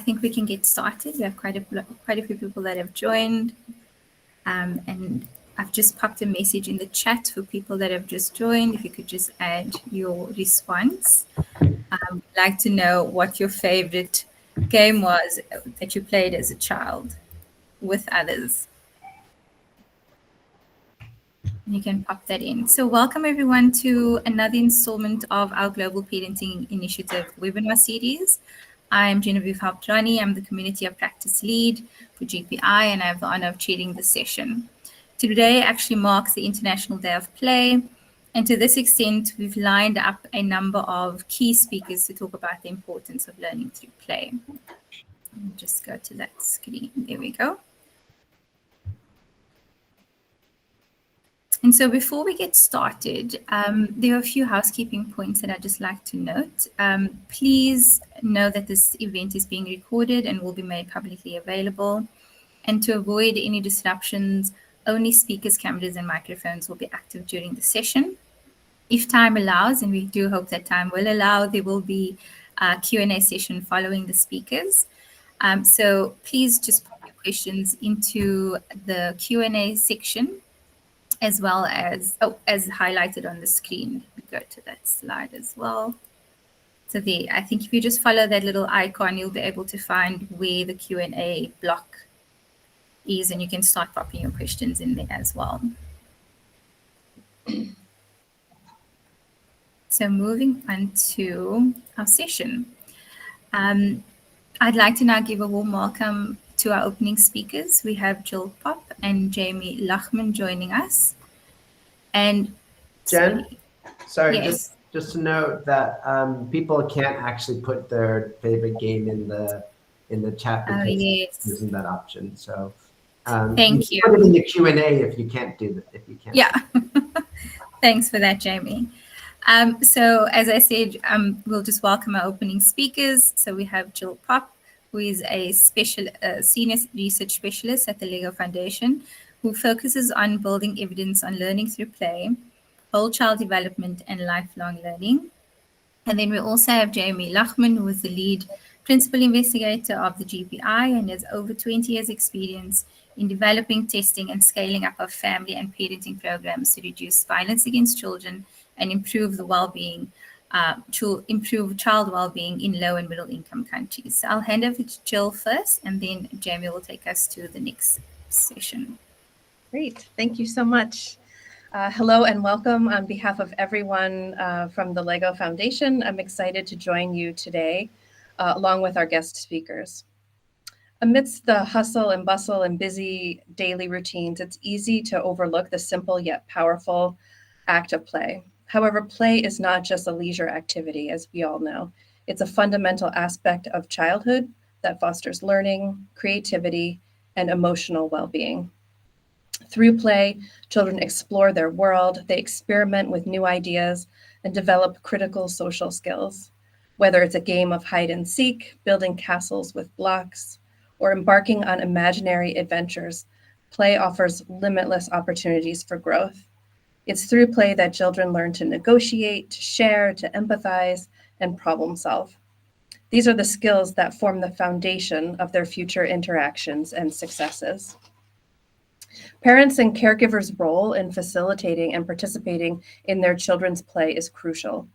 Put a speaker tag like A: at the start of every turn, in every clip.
A: think we can get started. We have quite a few people that have joined, and I've just popped a message in the chat for people that have just joined. If you could just add your response. I'd like to know what your favorite game was that you played as a child with others. You can pop that in. So welcome everyone to another installment of our Global Parenting Initiative webinar series. I'm Genevieve Halpjani. I'm the Community of Practice Lead for GPI, and I have the honor of chairing the session. Today actually marks the International Day of Play, and to this extent, we've lined up a number of key speakers to talk about the importance of learning through play. I'll just go to that screen. There we go. And so before we get started, there are a few housekeeping points that I'd just like to note. Please know that this event is being recorded and will be made publicly available. And to avoid any disruptions, only speakers, cameras, and microphones will be active during the session. If time allows, and we do hope that time will allow, there will be a Q&A session following the speakers. So please just put your questions into the Q&A section, as well as, as highlighted on the screen. We go to that slide as well. So there, I think if you just follow that little icon, you'll be able to find where the Q&A block is, and you can start popping your questions in there as well. So moving on to our session. I'd like to now give a warm welcome to our opening speakers. We have Jill Pop and Jamie Lachman joining us. And
B: Jen, sorry,
A: yes.
B: just to note that people can't actually put their favorite game in the chat because
A: yes.
B: there isn't that option. So
A: thank you.
B: Put it in the Q&A if you can't do that. If you can't.
A: Yeah. Thanks for that, Jamie. So as I said, we'll just welcome our opening speakers. So we have Jill Pop, who is a senior research specialist at the Lego Foundation, who focuses on building evidence on learning through play, whole child development, and lifelong learning. And then we also have Jamie Lachman, who is the lead principal investigator of the GPI and has over 20 years experience in developing, testing, and scaling up of family and parenting programs to reduce violence against children and improve the well-being, to improve child well-being in low and middle income countries. So I'll hand over to Jill first, and then Jamie will take us to the next session.
C: Great, thank you so much. Hello and welcome on behalf of everyone from the Lego Foundation. I'm excited to join you today, along with our guest speakers. Amidst the hustle and bustle and busy daily routines, it's easy to overlook the simple yet powerful act of play. However, play is not just a leisure activity, as we all know. It's a fundamental aspect of childhood that fosters learning, creativity, and emotional well-being. Through play, children explore their world, they experiment with new ideas, and develop critical social skills. Whether it's a game of hide and seek, building castles with blocks, or embarking on imaginary adventures, play offers limitless opportunities for growth. It's through play that children learn to negotiate, to share, to empathize, and problem solve. These are the skills that form the foundation of their future interactions and successes. Parents and caregivers' role in facilitating and participating in their children's play is crucial.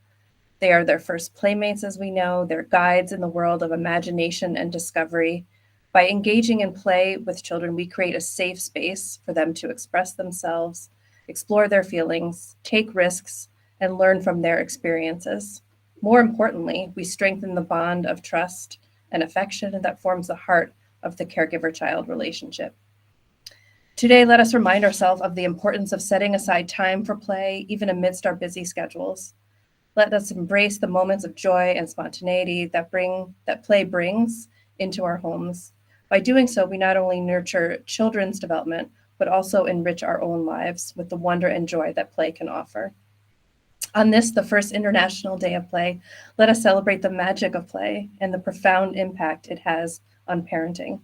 C: They are their first playmates, as we know, they're guides in the world of imagination and discovery. By engaging in play with children, we create a safe space for them to express themselves, explore their feelings, take risks, and learn from their experiences. More importantly, we strengthen the bond of trust and affection that forms the heart of the caregiver-child relationship. Today, let us remind ourselves of the importance of setting aside time for play, even amidst our busy schedules. Let us embrace the moments of joy and spontaneity that play brings into our homes. By doing so, we not only nurture children's development, but also enrich our own lives with the wonder and joy that play can offer. On this, the first International Day of Play, let us celebrate the magic of play and the profound impact it has on parenting.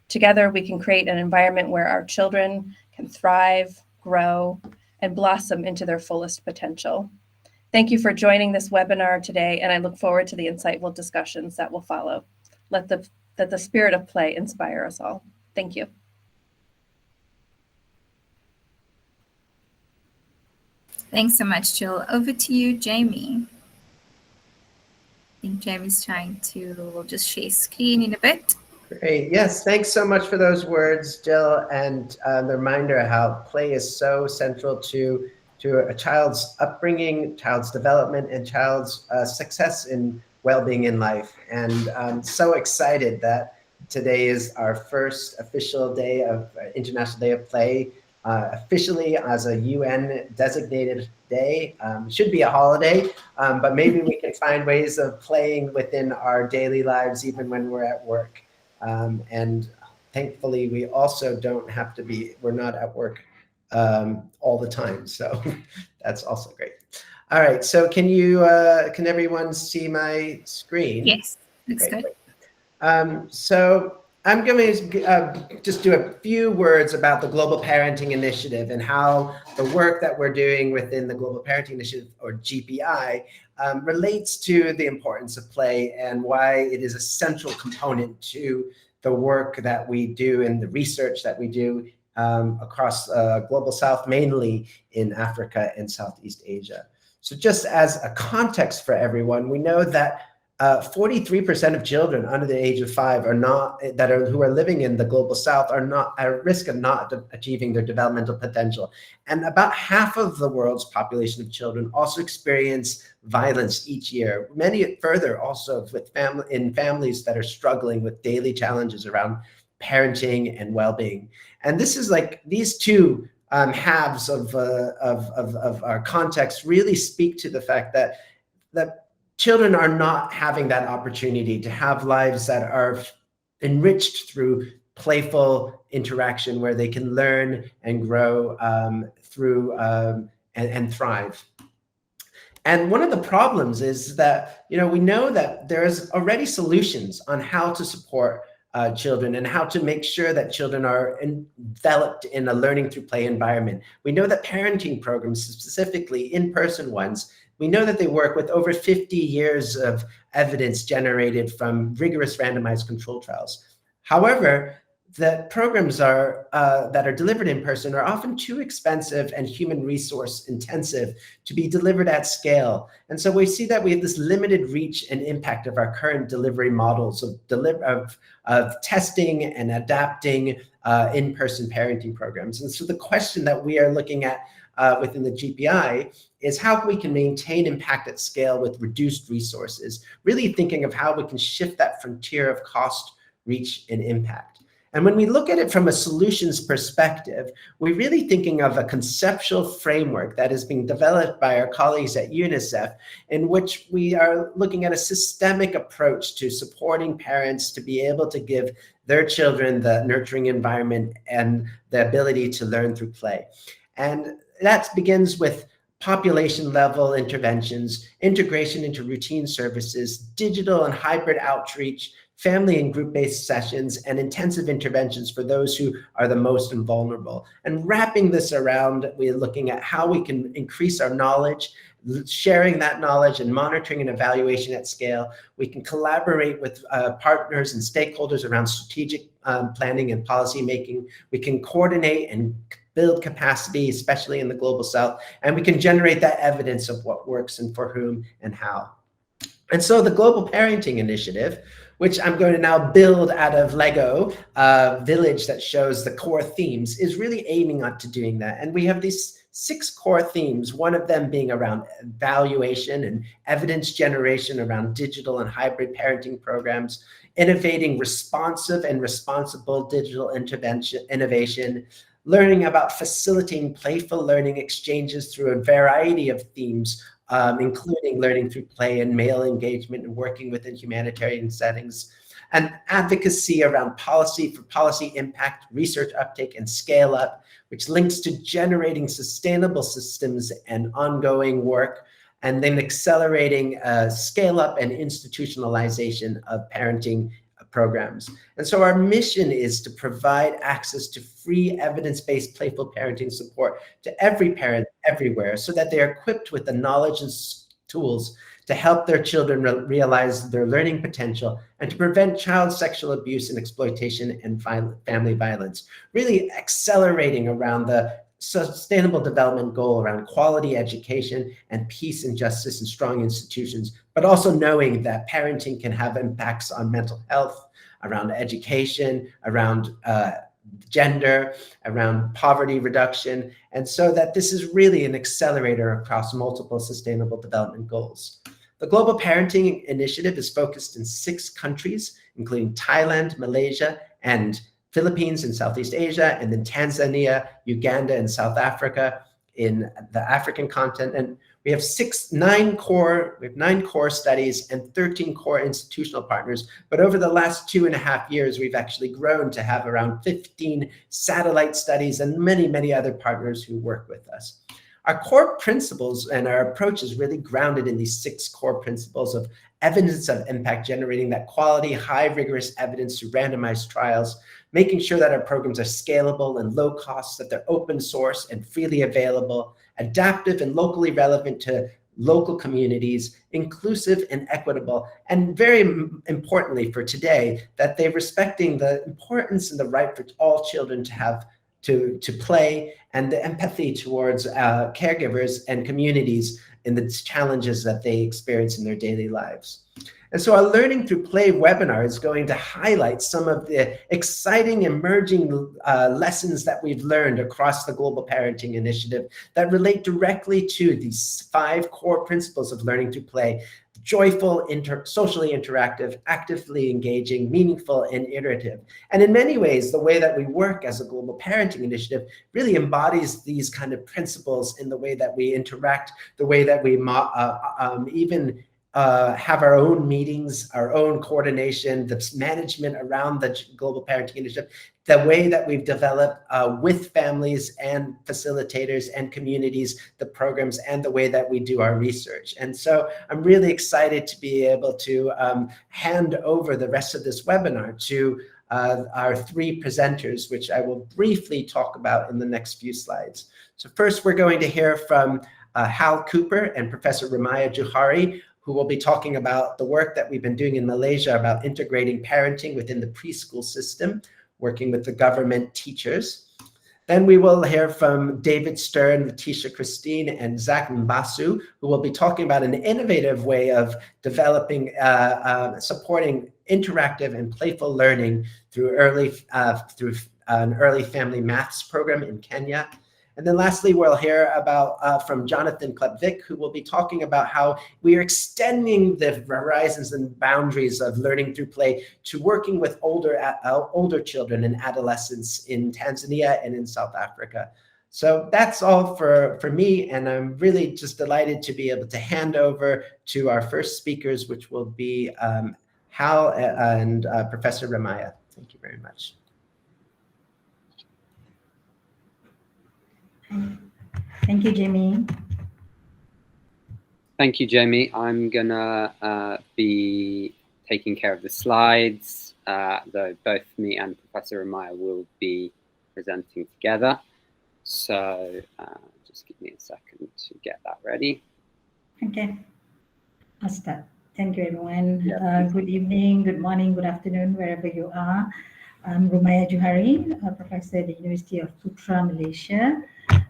C: Together, we can create an environment where our children can thrive, grow, and blossom into their fullest potential. Thank you for joining this webinar today, and I look forward to the insightful discussions that will follow. Let the that the spirit of play inspire us all. Thank you.
A: Thanks so much, Jill. Over to you, Jamie. I think Jamie's trying to, we'll just share screen in a bit.
B: Great. Yes, thanks so much for those words, Jill, and the reminder how play is so central to a child's upbringing, child's development, and child's success in well-being in life. And I'm so excited that today is our first official day of International Day of Play, officially as a UN designated day. Should be a holiday, but maybe we can find ways of playing within our daily lives even when we're at work. And thankfully, we also don't have to be, we're not at work all the time. So that's also great. All right, so can everyone see my screen?
A: Yes, looks good.
B: So I'm going to just do a few words about the Global Parenting Initiative and how the work that we're doing within the Global Parenting Initiative, or GPI, relates to the importance of play and why it is a central component to the work that we do and the research that we do across Global South, mainly in Africa and Southeast Asia. So just as a context for everyone, we know that 43% of children under the age of 5 who are living in the Global South are not at risk of not achieving their developmental potential. And about half of the world's population of children also experience violence each year. Many further also with families that are struggling with daily challenges around parenting and well-being. And this is like these two halves of our context really speak to the fact that children are not having that opportunity to have lives that are enriched through playful interaction where they can learn and grow and thrive. And one of the problems is that, we know that there's already solutions on how to support children and how to make sure that children are enveloped in a learning through play environment. We know that parenting programs, specifically in-person ones, we know that they work with over 50 years of evidence generated from rigorous randomized control trials. However, the programs that are delivered in person are often too expensive and human resource intensive to be delivered at scale. And so we see that we have this limited reach and impact of our current delivery models of testing and adapting in-person parenting programs. And so the question that we are looking at within the GPI is how we can maintain impact at scale with reduced resources, really thinking of how we can shift that frontier of cost, reach, and impact. And when we look at it from a solutions perspective, we're really thinking of a conceptual framework that is being developed by our colleagues at UNICEF, in which we are looking at a systemic approach to supporting parents to be able to give their children the nurturing environment and the ability to learn through play. And that begins with population level interventions, integration into routine services, digital and hybrid outreach, family and group-based sessions, and intensive interventions for those who are the most vulnerable. And wrapping this around, we're looking at how we can increase our knowledge, sharing that knowledge and monitoring and evaluation at scale. We can collaborate with partners and stakeholders around strategic planning and policy making. We can coordinate and build capacity, especially in the Global South, and we can generate that evidence of what works and for whom and how. And so the Global Parenting Initiative, which I'm going to now build out of Lego village that shows the core themes, is really aiming to doing that. And we have these 6 core themes, one of them being around evaluation and evidence generation around digital and hybrid parenting programs, innovating responsive and responsible digital innovation, learning about facilitating playful learning exchanges through a variety of themes, including learning through play and male engagement and working within humanitarian settings, and advocacy around policy for policy impact, research uptake, and scale up, which links to generating sustainable systems and ongoing work, and then accelerating scale up and institutionalization of parenting programs. And so our mission is to provide access to free evidence-based playful parenting support to every parent everywhere so that they are equipped with the knowledge and tools to help their children realize their learning potential, and to prevent child sexual abuse and exploitation and family violence, really accelerating around the sustainable development goal around quality education and peace and justice and strong institutions, but also knowing that parenting can have impacts on mental health, around education, around gender, around poverty reduction, and so that this is really an accelerator across multiple sustainable development goals. The Global Parenting Initiative is focused in 6 countries, including Thailand, Malaysia, and Philippines in Southeast Asia, and then Tanzania, Uganda, and South Africa in the African continent. And we have 9 core studies and 13 core institutional partners. But over the last 2.5 years, we've actually grown to have around 15 satellite studies and many, many other partners who work with us. Our core principles and our approach is really grounded in these 6 core principles of evidence of impact, generating that quality, high rigorous evidence through randomized trials, making sure that our programs are scalable and low cost, that they're open source and freely available, adaptive and locally relevant to local communities, inclusive and equitable, and very importantly for today, that they're respecting the importance and the right for all children to have to play, and the empathy towards caregivers and communities in the challenges that they experience in their daily lives. And so our Learning Through Play webinar is going to highlight some of the exciting emerging lessons that we've learned across the Global Parenting Initiative that relate directly to these 5 core principles of learning through play: joyful, socially interactive, actively engaging, meaningful, and iterative. And in many ways, the way that we work as a Global Parenting Initiative really embodies these kind of principles in the way that we interact, the way that we even have our own meetings, our own coordination, the management around the Global Parenting Initiative, the way that we've developed with families and facilitators and communities, the programs, and the way that we do our research. And so I'm really excited to be able to hand over the rest of this webinar to our 3 presenters, which I will briefly talk about in the next few slides. So first, we're going to hear from Hal Cooper and Professor Ramaya Johari, who will be talking about the work that we've been doing in Malaysia about integrating parenting within the preschool system, working with the government teachers. Then we will hear from David Stern, Laetitia Christine, and Zachariah Mbasu, who will be talking about an innovative way of developing, supporting interactive and playful learning through an early family maths program in Kenya. And then lastly, we'll hear about from Jonathan Klapwijk, who will be talking about how we are extending the horizons and boundaries of learning through play to working with older children and adolescents in Tanzania and in South Africa. So that's all for me, and I'm really just delighted to be able to hand over to our first speakers, which will be Hal and Professor Ramaya. Thank you very much.
D: Thank you, Jamie.
E: Thank you, Jamie. I'm gonna be taking care of the slides, though both me and Professor Ramaya will be presenting together. So just give me a second to get that ready.
D: Okay, I'll start. Thank you, everyone. Good evening, good morning, good afternoon, wherever you are. I'm Ramaya Johari, a professor at the University of Putra, Malaysia.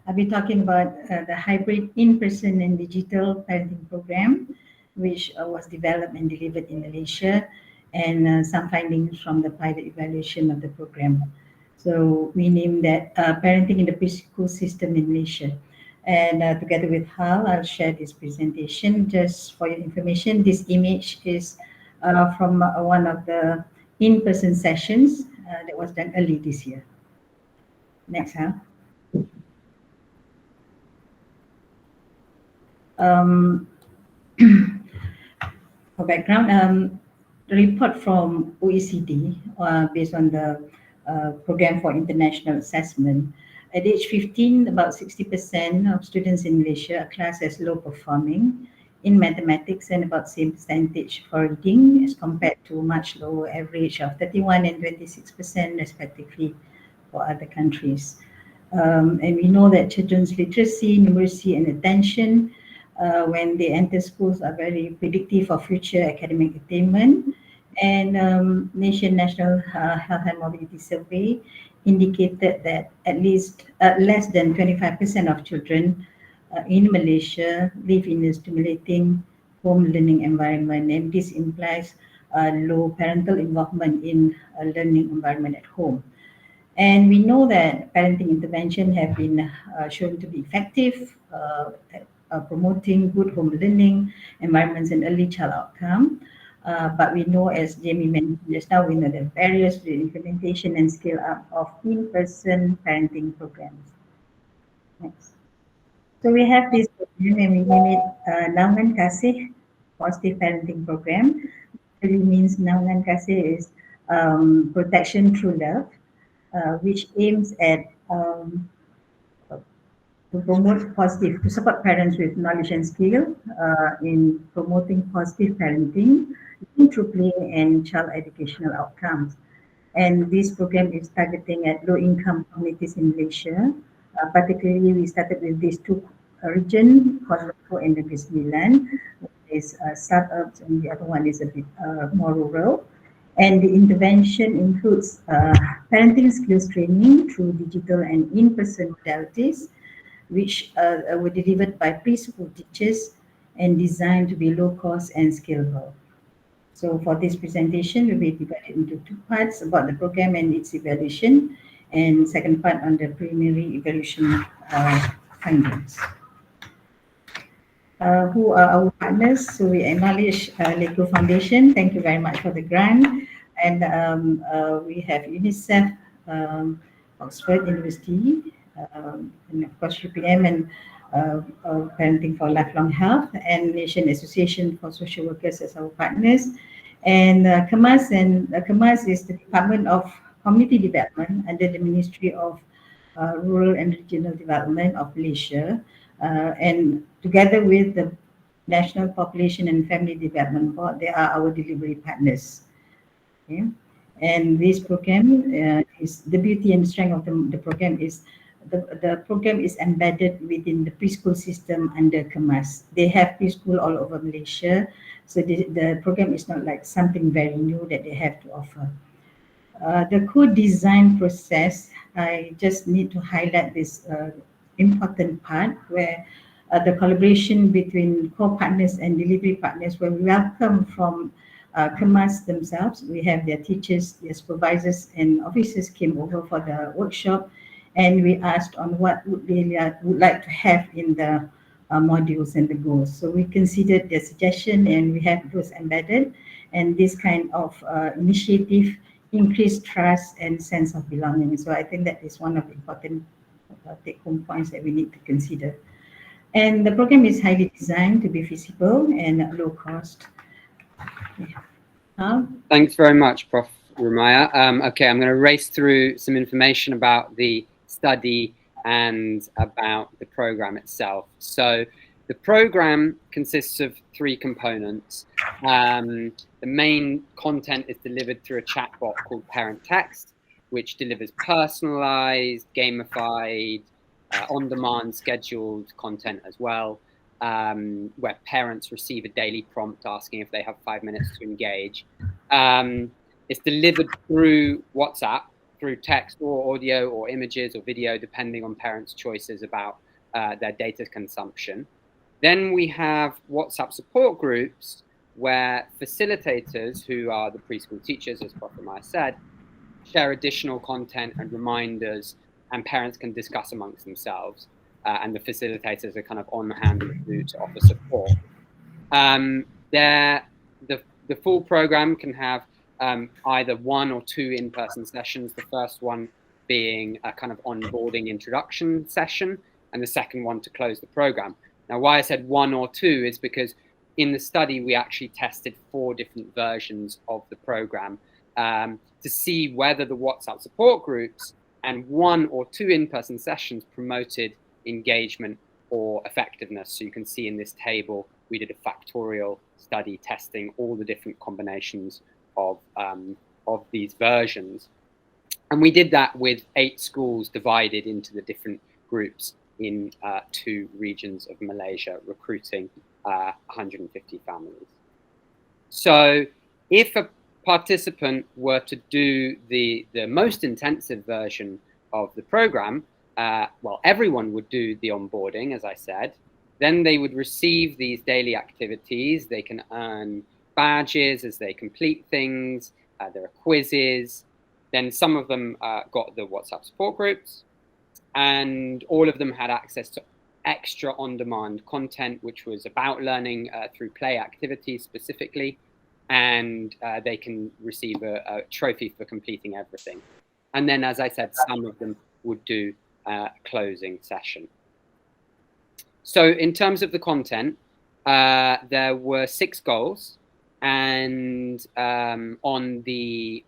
D: I'll be talking about the hybrid in-person and digital parenting program, which was developed and delivered in Malaysia, and some findings from the pilot evaluation of the program. So we named that Parenting in the Preschool System in Malaysia. And together with Hal, I'll share this presentation. Just for your information, this image is from one of the in-person sessions that was done early this year. Next, Hal. For background, the report from OECD based on the Program for International Assessment. At age 15, about 60% of students in Malaysia are classed as low performing in mathematics, and about same percentage for reading as compared to much lower average of 31 and 26% respectively for other countries. And we know that children's literacy, numeracy, and attention when they enter schools are very predictive of future academic attainment. And Nation National Health and Mobility Survey indicated that at least less than 25% of children in Malaysia live in a stimulating home learning environment, and this implies low parental involvement in a learning environment at home. And we know that parenting intervention have been shown to be effective at promoting good home learning environments and early child outcome. But we know, as Jamie mentioned just now, we know the barriers to the implementation and scale up of in-person parenting programs. Next. So we have this program and we name it Naungan Kasih Positive Parenting Program. It really means Naungan Kasih is protection through love, which aims at to promote positive, to support parents with knowledge and skill in promoting positive parenting through play and child educational outcomes. And this program is targeting at low-income communities in Malaysia. Particularly, we started with these two regions, Kuala Lumpur and Negeri Sembilan. One is suburbs and the other one is a bit more rural. And the intervention includes parenting skills training through digital and in-person modalities, which were delivered by preschool teachers and designed to be low cost and scalable. So for this presentation, we will be divided into two parts about the program and its evaluation, and second part on the preliminary evaluation findings. Who are our partners? So we acknowledge LEGO Foundation. Thank you very much for the grant. And we have UNICEF, Oxford University, and of course UPM and Parenting for Lifelong Health, and Nation Association for Social Workers as our partners. And KEMAS, KEMAS is the Department of Community Development under the Ministry of Rural and Regional Development of Malaysia, and together with the National Population and Family Development Board, they are our delivery partners. Okay? And this program is the beauty and strength of the program is the program is embedded within the preschool system under KEMAS. They have preschool all over Malaysia, so the program is not like something very new that they have to offer. The co-design process, I just need to highlight this important part where the collaboration between co-partners and delivery partners were welcome from KEMAS themselves. We have their teachers, their supervisors and officers came over for the workshop, and we asked on what would they would like to have in the modules and the goals. So we considered their suggestion and we have those embedded, and this kind of initiative increased trust and sense of belonging. So I think that is one of the important take-home points that we need to consider. And the program is highly designed to be feasible and at low cost. Yeah.
E: Thanks very much, Prof. Rumaya. Okay, I'm going to race through some information about the study and about the program itself. So the program consists of three components. The main content is delivered through a chatbot called ParentText, which delivers personalized, gamified, on-demand scheduled content as well, where parents receive a daily prompt asking if they have 5 minutes to engage. It's delivered through WhatsApp, through text or audio or images or video, depending on parents' choices about their data consumption. Then we have WhatsApp support groups where facilitators, who are the preschool teachers, as Prof. Rumaya said, share additional content and reminders, and parents can discuss amongst themselves. And the facilitators are kind of on hand to offer support. The full program can have either 1 or 2 in-person sessions, the first one being a kind of onboarding introduction session, and the second one to close the program. Now, why I said 1 or 2 is because in the study, we actually tested 4 different versions of the program to see whether the WhatsApp support groups and 1 or 2 in-person sessions promoted engagement or effectiveness. So you can see in this table, we did a factorial study testing all the different combinations of these versions. And we did that with 8 schools divided into the different groups in 2 regions of Malaysia, recruiting 150 families. So if a participant were to do the most intensive version of the program, well, everyone would do the onboarding, as I said. Then they would receive these daily activities. They can earn badges as they complete things. There are quizzes. Then some of them got the WhatsApp support groups, and all of them had access to extra on-demand content, which was about learning through play activities specifically, and they can receive a trophy for completing everything. And then, as I said, some of them would do a closing session. So in terms of the content, there were 6 goals, and on the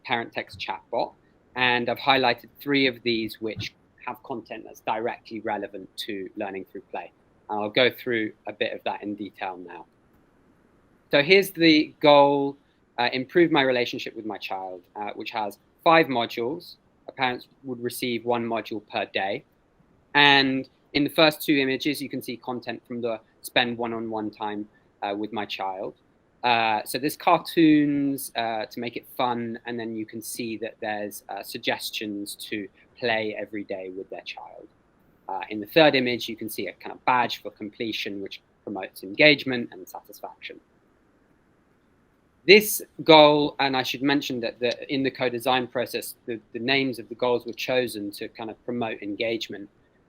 E: ParentText chatbot, and I've highlighted 3 of these which have content that's directly relevant to learning through play. I'll go through a bit of that in detail now. So here's the goal: improve my relationship with my child, which has 5 modules. Parents would receive 1 module per day, and in the first 2 images, you can see content from the spend one-on-one time with my child. So there's cartoons to make it fun, and then you can see that there's suggestions to play every day with their child. In the 3rd image, you can see a kind of badge for completion, which promotes engagement and satisfaction. This goal, and I should mention that in the co-design process, the names of the goals were chosen to kind of promote engagement.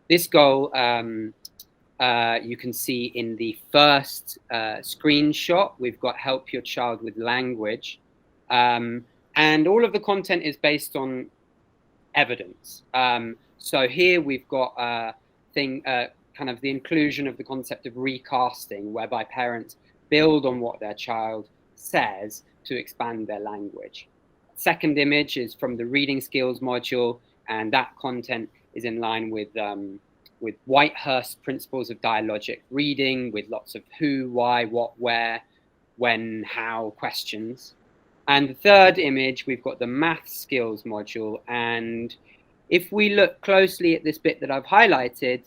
E: This goal, you can see in the first screenshot. We've got help your child with language. And all of the content is based on evidence. So here we've got kind of the inclusion of the concept of recasting, whereby parents build on what their child says to expand their language. Second image is from the reading skills module, and that content is in line with Whitehurst principles of dialogic reading, with lots of who, why, what, where, when, how questions. And the 3rd image, we've got the math skills module. And if we look closely at this bit that I've highlighted,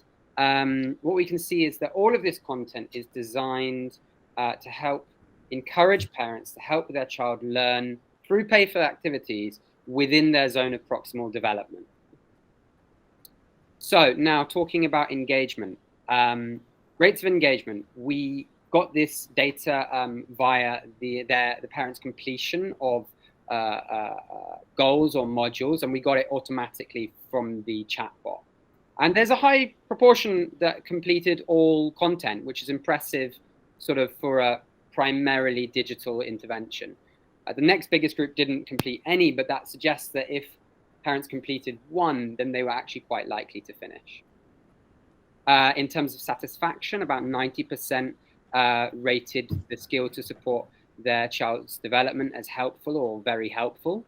E: what we can see is that all of this content is designed to help encourage parents to help their child learn through playful activities within their zone of proximal development. So now talking about engagement, rates of engagement, we got this data via the parents' completion of goals or modules, and we got it automatically from the chatbot. And there's a high proportion that completed all content, which is impressive sort of for a primarily digital intervention. The next biggest group didn't complete any, but that suggests that if parents completed 1, then they were actually quite likely to finish. In terms of satisfaction, about 90% rated the skill to support their child's development as helpful or very helpful.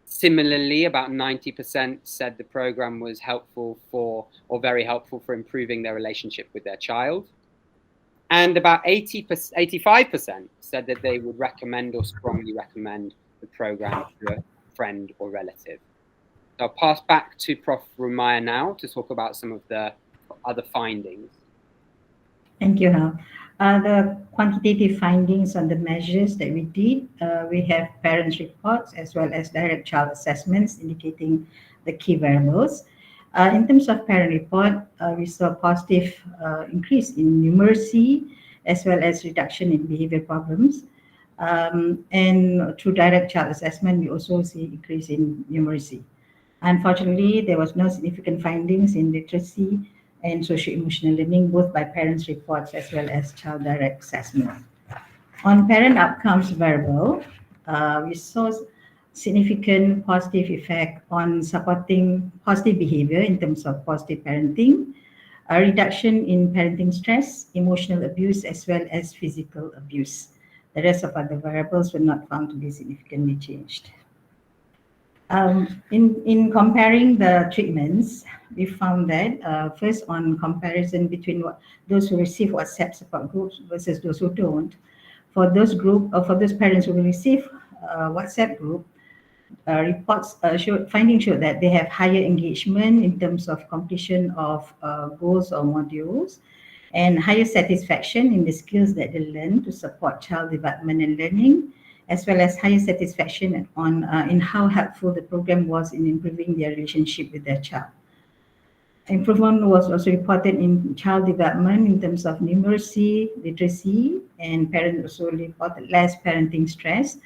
E: Similarly, about 90% said the program was helpful for, or very helpful for, improving their relationship with their child. And about 85% said that they would recommend or strongly recommend the program to a friend or relative. So I'll pass back to Prof. Rumaya now to talk about some of the other findings.
D: Thank you, Hal. The quantitative findings on the measures that we did, we have parents' reports as well as direct child assessments indicating the key variables. In terms of parent report, we saw a positive increase in numeracy as well as reduction in behavior problems. And through direct child assessment, we also see increase in numeracy. Unfortunately, there was no significant findings in literacy and socio-emotional learning, both by parents' reports as well as child direct assessment. On parent outcomes variable, we saw significant positive effect on supporting positive behavior in terms of positive parenting, a reduction in parenting stress, emotional abuse, as well as physical abuse. The rest of other variables were not found to be significantly changed. In comparing the treatments, we found that first, on comparison between those who receive WhatsApp support groups versus those who don't, for those parents who will receive WhatsApp group, findings show that they have higher engagement in terms of completion of goals or modules, and higher satisfaction in the skills that they learn to support child development and learning, as well as higher satisfaction in how helpful the program was in improving their relationship with their child. Improvement was also reported in child development in terms of numeracy, literacy, and parents also reported less parenting stress.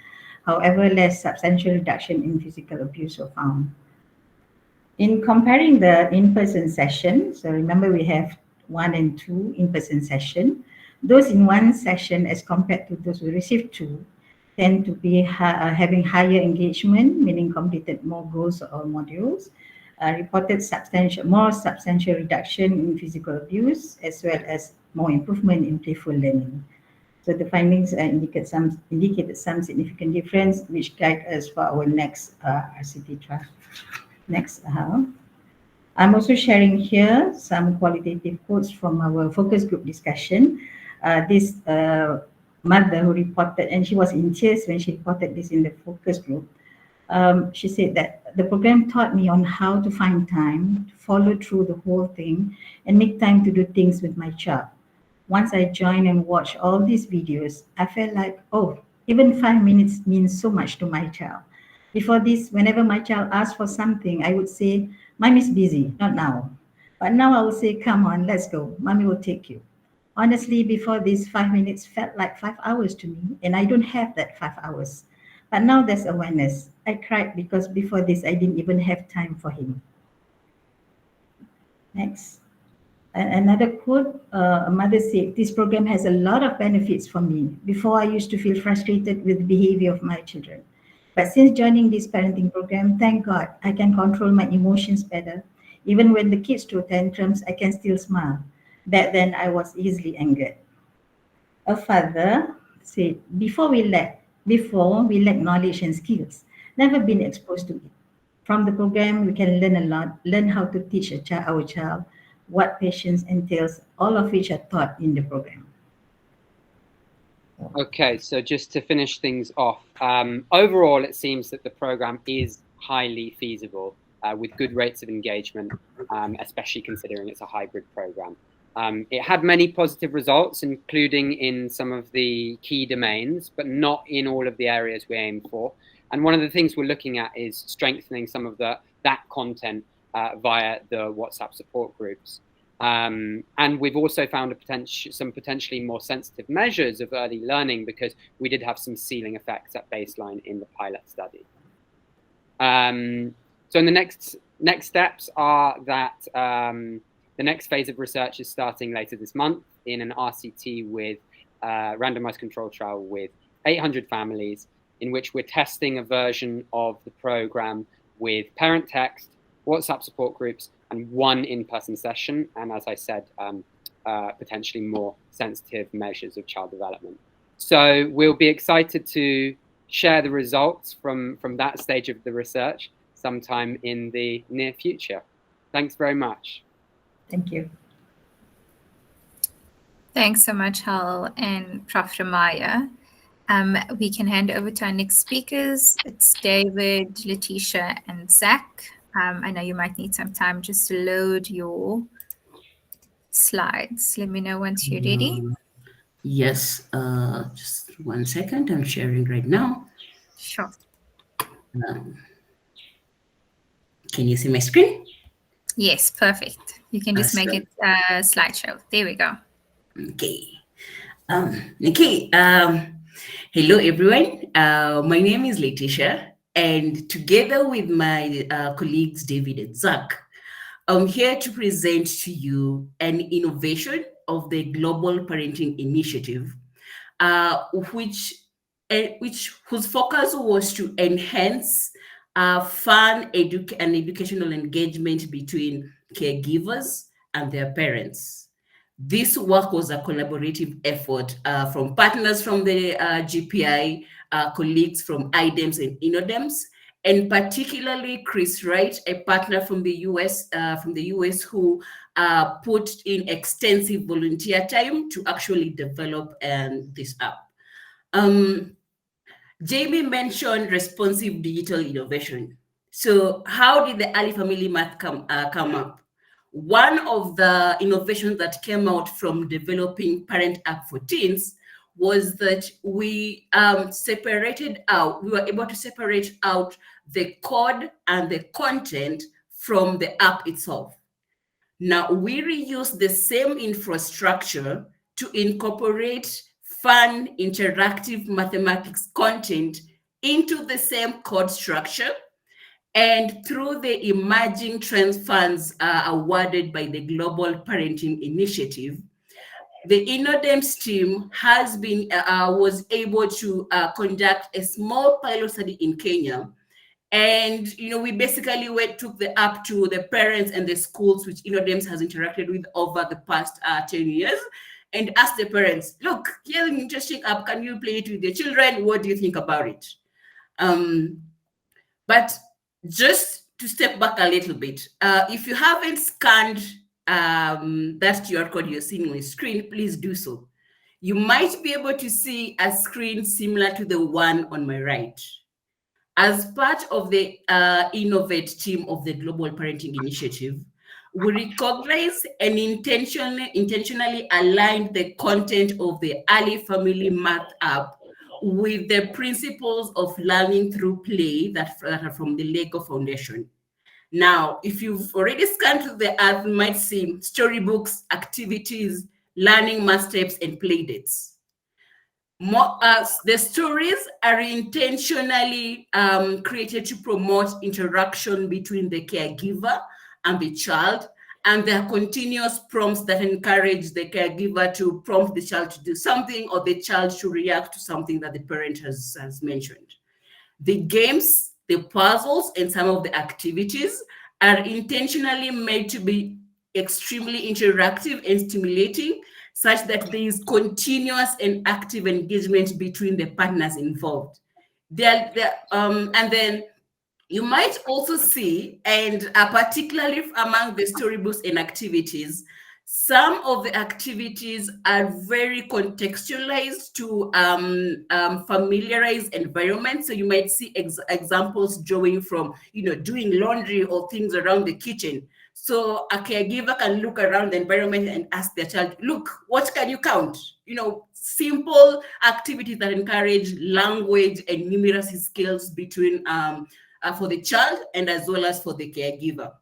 D: However, less substantial reduction in physical abuse were found. In comparing the in-person session, so remember we have 1 and 2 in-person session, those in one session as compared to those who received 2 tend to be having higher engagement, meaning completed more goals or modules, reported more substantial reduction in physical abuse, as well as more improvement in playful learning. So the findings indicated some significant difference, which guide us for our next RCT trial. Next. I'm also sharing here some qualitative quotes from our focus group discussion. This mother who reported, and she was in tears when she reported this in the focus group. She said that the program taught me on how to find time to follow through the whole thing and make time to do things with my child. Once I joined and watched all these videos, I felt like, oh, even 5 minutes means so much to my child. Before this, whenever my child asked for something, I would say, Mommy is busy, not now. But now I will say, come on, let's go. Mommy will take you. Honestly, before this, 5 minutes felt like 5 hours to me, and I don't have that 5 hours. But now there's awareness. I cried because before this, I didn't even have time for him. Next. Another quote, a mother said, this program has a lot of benefits for me. Before, I used to feel frustrated with the behavior of my children. But since joining this parenting program, thank God, I can control my emotions better. Even when the kids throw tantrums, I can still smile. Back then, I was easily angered. A father said, before we lack knowledge and skills, never been exposed to it. From the program, we can learn a lot, learn how to teach our child what patience entails, all of which are taught in the program.
E: Okay, so just to finish things off, overall, it seems that the program is highly feasible with good rates of engagement, especially considering it's a hybrid program. It had many positive results, including in some of the key domains, but not in all of the areas we aim for. And one of the things we're looking at is strengthening some of that content via the WhatsApp support groups. And we've also found some potentially more sensitive measures of early learning because we did have some ceiling effects at baseline in the pilot study. So in the next steps are that the next phase of research is starting later this month in an RCT with randomized control trial with 800 families, in which we're testing a version of the program with ParentText, WhatsApp support groups, and 1 in-person session. And as I said, potentially more sensitive measures of child development. So we'll be excited to share the results from that stage of the research sometime in the near future. Thanks very much.
D: Thank you.
A: Thanks so much, Hal and Prof. Ramaya. We can hand over to our next speakers. It's David, Laetitia, and Zach. I know you might need some time just to load your slides. Let me know once you're ready.
F: Yes, just 1 second. I'm sharing right now.
A: Sure.
F: Can you see my screen?
A: Yes, perfect. You can just make it a slideshow. There we go.
F: Okay. Hello, everyone. My name is Laetitia, and together with my colleagues, David and Zach, I'm here to present to you an innovation of the Global Parenting Initiative, whose focus was to enhance fun and educational engagement between caregivers and their parents. This work was a collaborative effort from partners from the GPI, colleagues from IDEMS and INODEMS, and particularly Chris Wright, a partner from the US, who put in extensive volunteer time to actually develop this app. Jamie mentioned responsive digital innovation. So how did the early family math come up? One of the innovations that came out from developing Parent App for Teens was that we separated out, we were able to separate out the code and the content from the app itself. Now we reuse the same infrastructure to incorporate fun, interactive mathematics content into the same code structure. And through the emerging trends funds awarded by the Global Parenting Initiative, the InnoDems team has been was able to conduct a small pilot study in Kenya. And we basically took the app to the parents and the schools which InnoDems has interacted with over the past 10 years, and asked the parents, look, here's an interesting app, can you play it with your children? What do you think about it? But just to step back a little bit, if you haven't scanned that QR code you're seeing on the screen, please do so. You might be able to see a screen similar to the one on my right. As part of the Innovate team of the Global Parenting Initiative, we recognize and intentionally aligned the content of the Early Family Math app with the principles of learning through play that are from the Lego Foundation. Now, if you've already scanned through the app, you might see storybooks, activities, learning math steps, and play dates. The stories are intentionally created to promote interaction between the caregiver and the child, and there are continuous prompts that encourage the caregiver to prompt the child to do something, or the child to react to something that the parent has mentioned. The games, the puzzles, and some of the activities are intentionally made to be extremely interactive and stimulating, such that there is continuous and active engagement between the partners involved. And then you might also see, and particularly among the storybooks and activities, some of the activities are very contextualized to familiarize environment. So you might see examples drawing from, doing laundry or things around the kitchen. So a caregiver can look around the environment and ask their child, look, what can you count? Simple activities that encourage language and numeracy skills between for the child and as well as for the caregiver.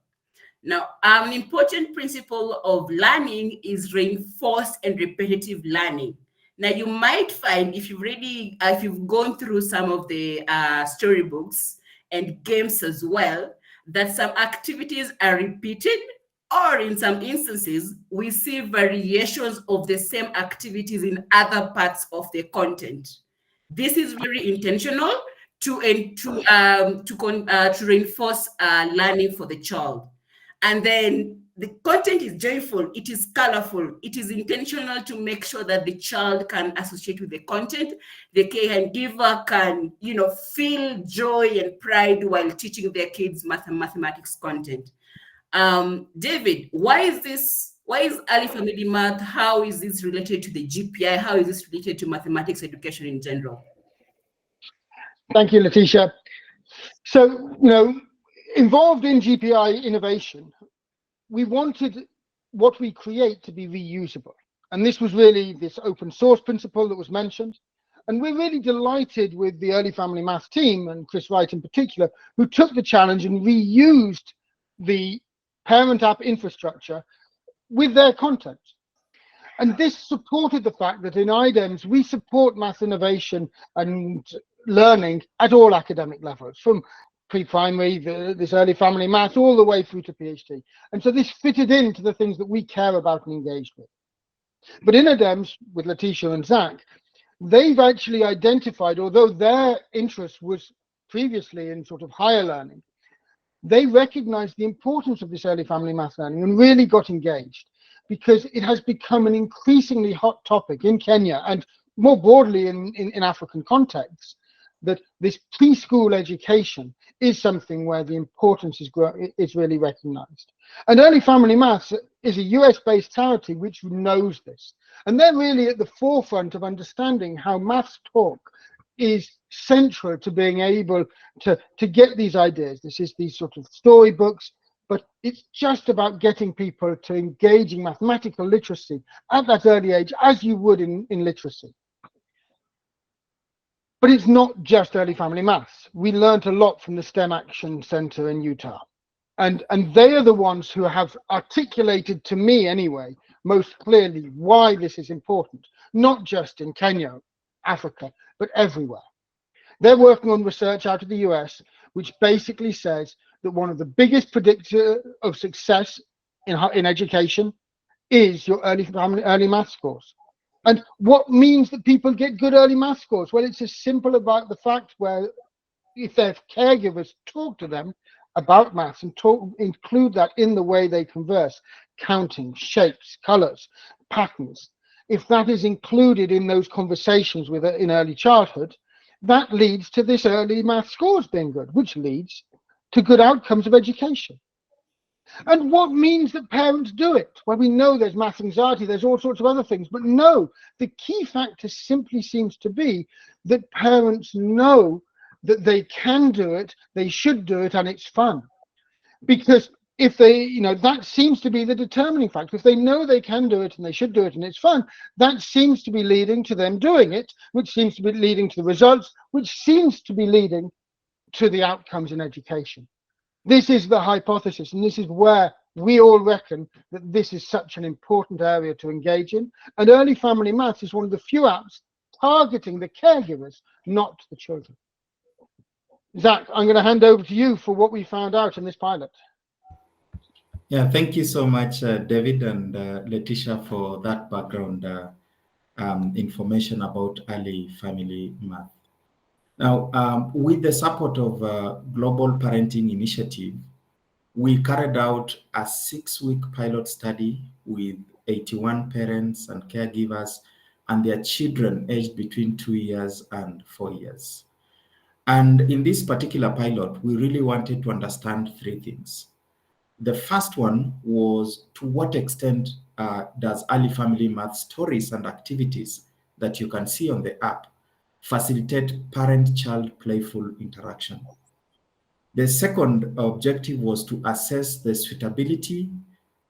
F: Now, an important principle of learning is reinforced and repetitive learning. Now, you might find if you've gone through some of the storybooks and games as well, that some activities are repeated, or in some instances, we see variations of the same activities in other parts of the content. This is very intentional to reinforce learning for the child. And then the content is joyful, it is colorful, it is intentional to make sure that the child can associate with the content. The caregiver can, feel joy and pride while teaching their kids mathematics content. David, why is early family math? How is this related to the GPI? How is this related to mathematics education in general?
G: Thank you, Laetitia. So, involved in GPI innovation, we wanted what we create to be reusable. And this was really this open source principle that was mentioned. And we're really delighted with the Early Family Math team, and Chris Wright in particular, who took the challenge and reused the parent app infrastructure with their content. And this supported the fact that in IDEMS, we support math innovation and learning at all academic levels, from pre-primary, this early family math, all the way through to PhD. And so this fitted into the things that we care about and engaged with. But in IDEMS, with Laetitia and Zach, they've actually identified, although their interest was previously in sort of higher learning, they recognized the importance of this early family math learning and really got engaged, because it has become an increasingly hot topic in Kenya and more broadly in African contexts, that this preschool education is something where the importance is really recognized. And Early Family Maths is a US-based charity which knows this. And they're really at the forefront of understanding how maths talk is central to being able to get these ideas. This is these sort of storybooks, but it's just about getting people to engage in mathematical literacy at that early age, as you would in literacy. But it's not just early family maths. We learned a lot from the STEM Action Center in Utah. And they are the ones who have articulated to me anyway, most clearly why this is important, not just in Kenya, Africa, but everywhere. They're working on research out of the US, which basically says that one of the biggest predictors of success in education is your early math scores. And what means that people get good early math scores? Well, it's as simple about the fact where if their caregivers talk to them about maths and include that in the way they converse, counting, shapes, colors, patterns, if that is included in those conversations with in early childhood, that leads to this early math scores being good, which leads to good outcomes of education. And what means that parents do it? Well, we know there's math anxiety, there's all sorts of other things, but no, the key factor simply seems to be that parents know that they can do it, they should do it, and it's fun. Because if they, that seems to be the determining factor. If they know they can do it and they should do it and it's fun, that seems to be leading to them doing it, which seems to be leading to the results, which seems to be leading to the outcomes in education. This is the hypothesis, and this is where we all reckon that this is such an important area to engage in. And early family maths is one of the few apps targeting the caregivers, not the children. Zach, I'm going to hand over to you for what we found out in this pilot.
H: Yeah, thank you so much, David and Laetitia, for that background information about early family math. Now, with the support of Global Parenting Initiative, we carried out a 6-week pilot study with 81 parents and caregivers and their children aged between 2 years and 4 years. And in this particular pilot, we really wanted to understand 3 things. The first one was, to what extent does early family math stories and activities that you can see on the app facilitate parent-child playful interaction? The second objective was to assess the suitability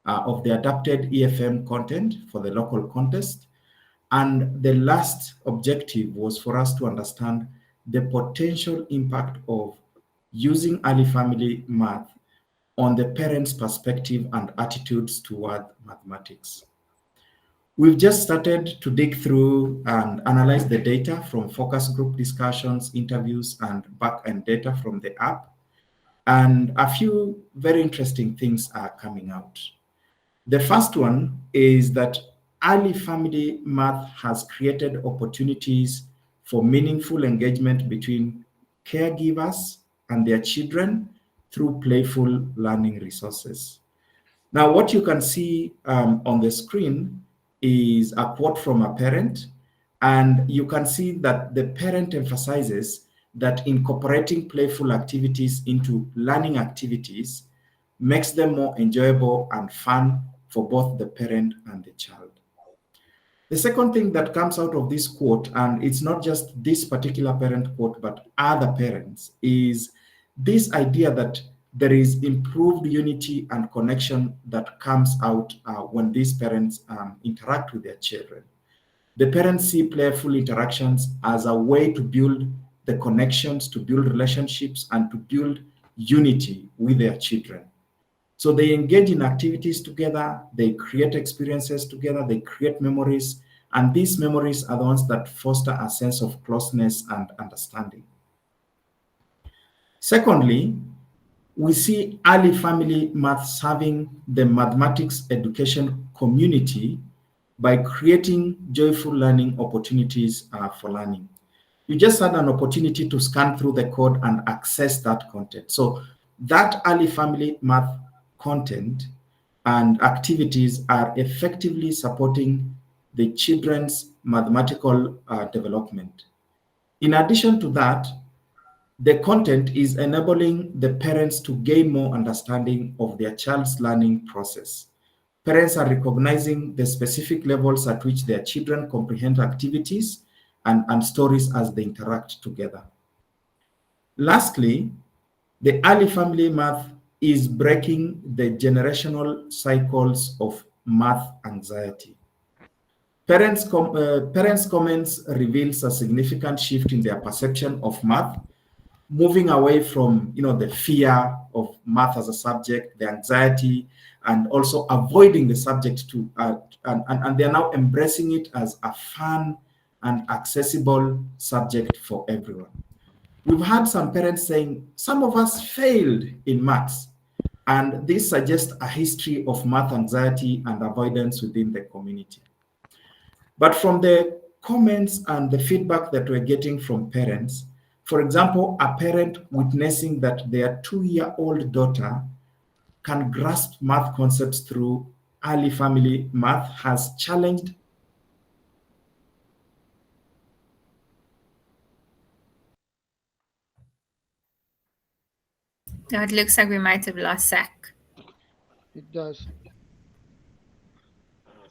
H: of the adapted EFM content for the local context. And the last objective was for us to understand the potential impact of using early family math on the parents' perspective and attitudes toward mathematics. We've just started to dig through and analyze the data from focus group discussions, interviews, and back-end data from the app. And a few very interesting things are coming out. The first one is that early family math has created opportunities for meaningful engagement between caregivers and their children through playful learning resources. Now, what you can see on the screen is a quote from a parent, and you can see that the parent emphasizes that incorporating playful activities into learning activities makes them more enjoyable and fun for both the parent and the child. The second thing that comes out of this quote, and it's not just this particular parent quote, but other parents, is this idea that there is improved unity and connection that comes out when these parents interact with their children. The parents see playful interactions as a way to build the connections, to build relationships, and to build unity with their children. So they engage in activities together, they create experiences together, they create memories, and these memories are the ones that foster a sense of closeness and understanding. Secondly, we see early family math serving the mathematics education community by creating joyful learning opportunities for learning. You just had an opportunity to scan through the code and access that content. So that early family math content and activities are effectively supporting the children's mathematical development. In addition to that, the content is enabling the parents to gain more understanding of their child's learning process. Parents are recognizing the specific levels at which their children comprehend activities and stories as they interact together. Lastly, the early family math is breaking the generational cycles of math anxiety. Parents' comments reveals a significant shift in their perception of math, moving away from the fear of math as a subject, the anxiety, and also avoiding the subject and they are now embracing it as a fun and accessible subject for everyone. We've had some parents saying, some of us failed in maths, and this suggests a history of math anxiety and avoidance within the community. But from the comments and the feedback that we're getting from parents, for example, a parent witnessing that their 2-year-old daughter can grasp math concepts through early family math has challenged.
A: It looks like we might have lost Zach.
G: It does.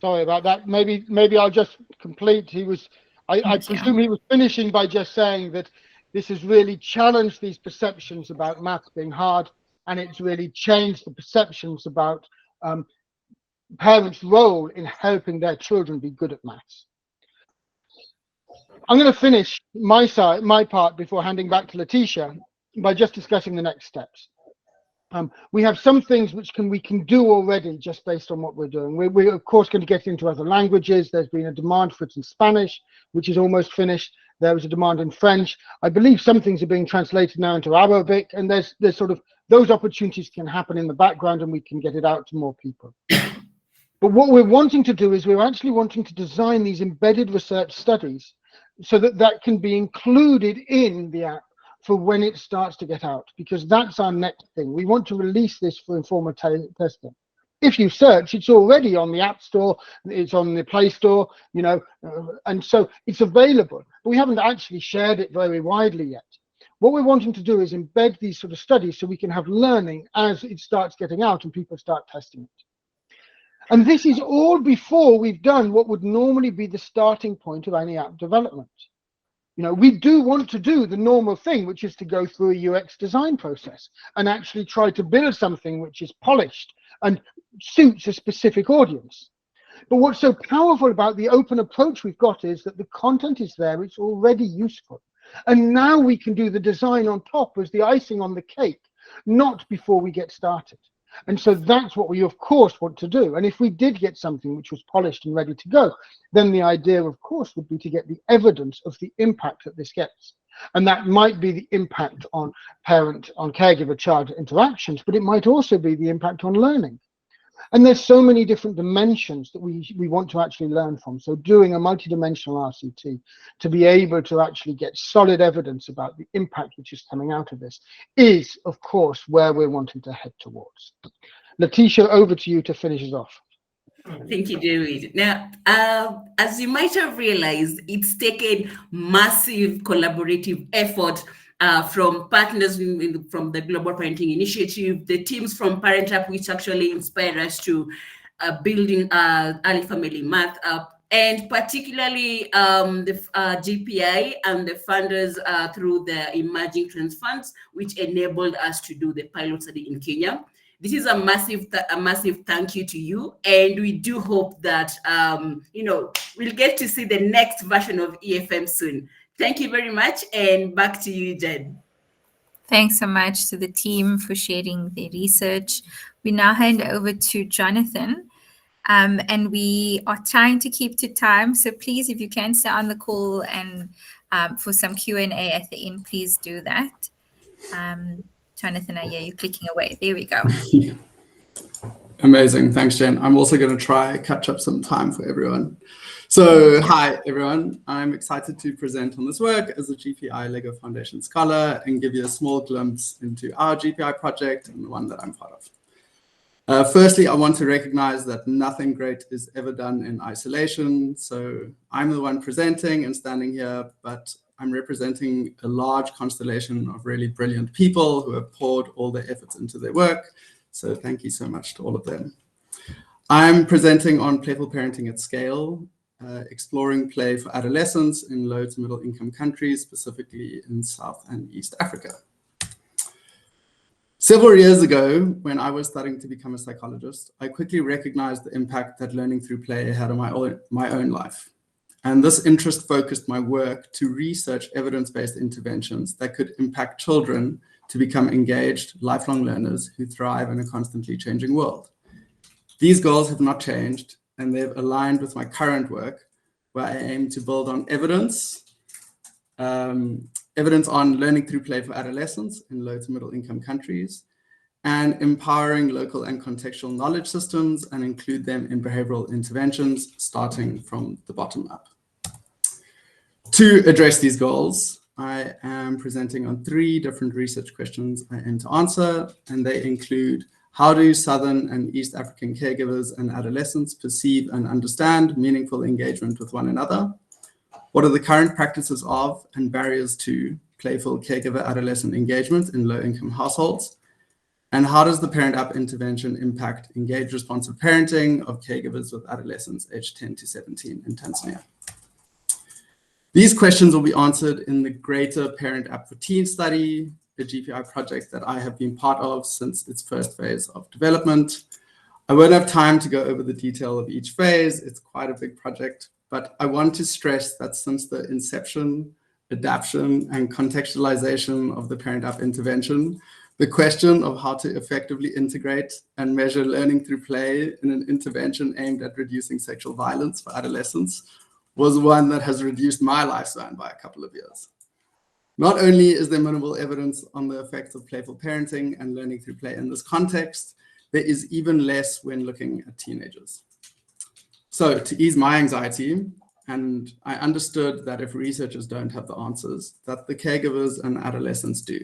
G: Sorry about that. Maybe I'll just complete. I presume he was finishing by just saying that this has really challenged these perceptions about maths being hard, and it's really changed the perceptions about parents' role in helping their children be good at maths. I'm going to finish my part before handing back to Laetitia by just discussing the next steps. We have some things which we can do already just based on what we're doing. We're of course going to get into other languages. There's been a demand for it in Spanish, which is almost finished. There was a demand in French. I believe some things are being translated now into Arabic, and there's sort of those opportunities can happen in the background, and we can get it out to more people. But what we're wanting to do is we're actually wanting to design these embedded research studies so that can be included in the app for when it starts to get out, because that's our next thing. We want to release this for informal testing. If you search, it's already on the App Store, it's on the Play Store, and so it's available. But we haven't actually shared it very widely yet. What we're wanting to do is embed these sort of studies so we can have learning as it starts getting out and people start testing it. And this is all before we've done what would normally be the starting point of any app development. We do want to do the normal thing, which is to go through a UX design process and actually try to build something which is polished and suits a specific audience. But what's so powerful about the open approach we've got is that the content is there, it's already useful. And now we can do the design on top as the icing on the cake, not before we get started. And so that's what we, of course, want to do. And if we did get something which was polished and ready to go, then the idea, of course, would be to get the evidence of the impact that this gets. And that might be the impact on caregiver-child interactions, but it might also be the impact on learning. And there's so many different dimensions that we want to actually learn from. So doing a multidimensional RCT to be able to actually get solid evidence about the impact which is coming out of this is, of course, where we're wanting to head towards. Laetitia, over to you to finish us off.
F: Thank you, David. Now, as you might have realized, it's taken massive collaborative effort from partners from the Global Parenting Initiative, the teams from ParentText, which actually inspired us to building early family math up, and particularly the GPI and the funders through the Emerging Trends Funds, which enabled us to do the pilot study in Kenya. This is a massive thank you to you, and we do hope that we'll get to see the next version of EFM soon. Thank you very much, and back to you, Jen.
A: Thanks so much to the team for sharing their research. We now hand over to Jonathan, and we are trying to keep to time. So please, if you can stay on the call and for some Q&A at the end, please do that. Jonathan, I hear you clicking away. There we go.
I: Amazing. Thanks, Jen. I'm also going to try catch up some time for everyone. So hi, everyone. I'm excited to present on this work as a GPI LEGO Foundation Scholar and give you a small glimpse into our GPI project and the one that I'm part of. Firstly, I want to recognize that nothing great is ever done in isolation. So I'm the one presenting and standing here, but I'm representing a large constellation of really brilliant people who have poured all their efforts into their work. So thank you so much to all of them. I'm presenting on playful parenting at scale. exploring play for adolescents in low to middle income countries, specifically in South and East Africa. Several years ago, when I was studying to become a psychologist, I quickly recognized the impact that learning through play had on my own life. And this interest focused my work to research evidence-based interventions that could impact children to become engaged, lifelong learners who thrive in a constantly changing world. These goals have not changed, and they've aligned with my current work, where I aim to build on evidence on learning through play for adolescents in low to middle income countries, and empowering local and contextual knowledge systems and include them in behavioral interventions, starting from the bottom up. To address these goals, I am presenting on 3 different research questions I aim to answer, and they include: how do Southern and East African caregivers and adolescents perceive and understand meaningful engagement with one another? What are the current practices of and barriers to playful caregiver-adolescent engagement in low-income households? And how does the Parent Up intervention impact engaged responsive parenting of caregivers with adolescents aged 10 to 17 in Tanzania? These questions will be answered in the Greater Parent Up for Teens study, a GPI project that I have been part of since its first phase of development. I won't have time to go over the detail of each phase. It's quite a big project, but I want to stress that since the inception, adaptation, and contextualization of the Parent Up intervention, the question of how to effectively integrate and measure learning through play in an intervention aimed at reducing sexual violence for adolescents was one that has reduced my lifespan by a couple of years. Not only is there minimal evidence on the effects of playful parenting and learning through play in this context, there is even less when looking at teenagers. So to ease my anxiety, and I understood that if researchers don't have the answers, that the caregivers and adolescents do.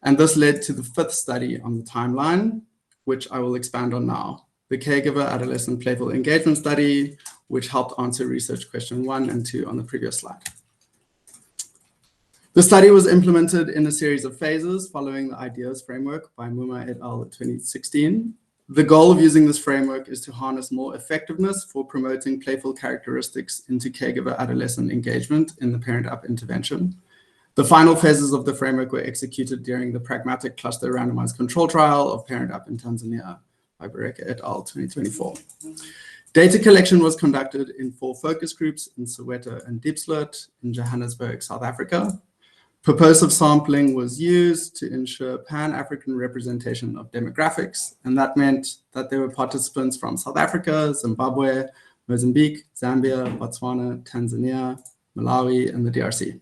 I: And this led to the 5th study on the timeline, which I will expand on now. The Caregiver Adolescent Playful Engagement Study, which helped answer research question 1 and 2 on the previous slide. The study was implemented in a series of phases following the IDEAS framework by Muma et al. In 2016. The goal of using this framework is to harness more effectiveness for promoting playful characteristics into caregiver-adolescent engagement in the Parent Up intervention. The final phases of the framework were executed during the pragmatic cluster randomized control trial of Parent Up in Tanzania by Bareka et al. 2024. Data collection was conducted in 4 focus groups in Soweto and Diepsloot in Johannesburg, South Africa. Purposive sampling was used to ensure Pan-African representation of demographics, and that meant that there were participants from South Africa, Zimbabwe, Mozambique, Zambia, Botswana, Tanzania, Malawi, and the DRC.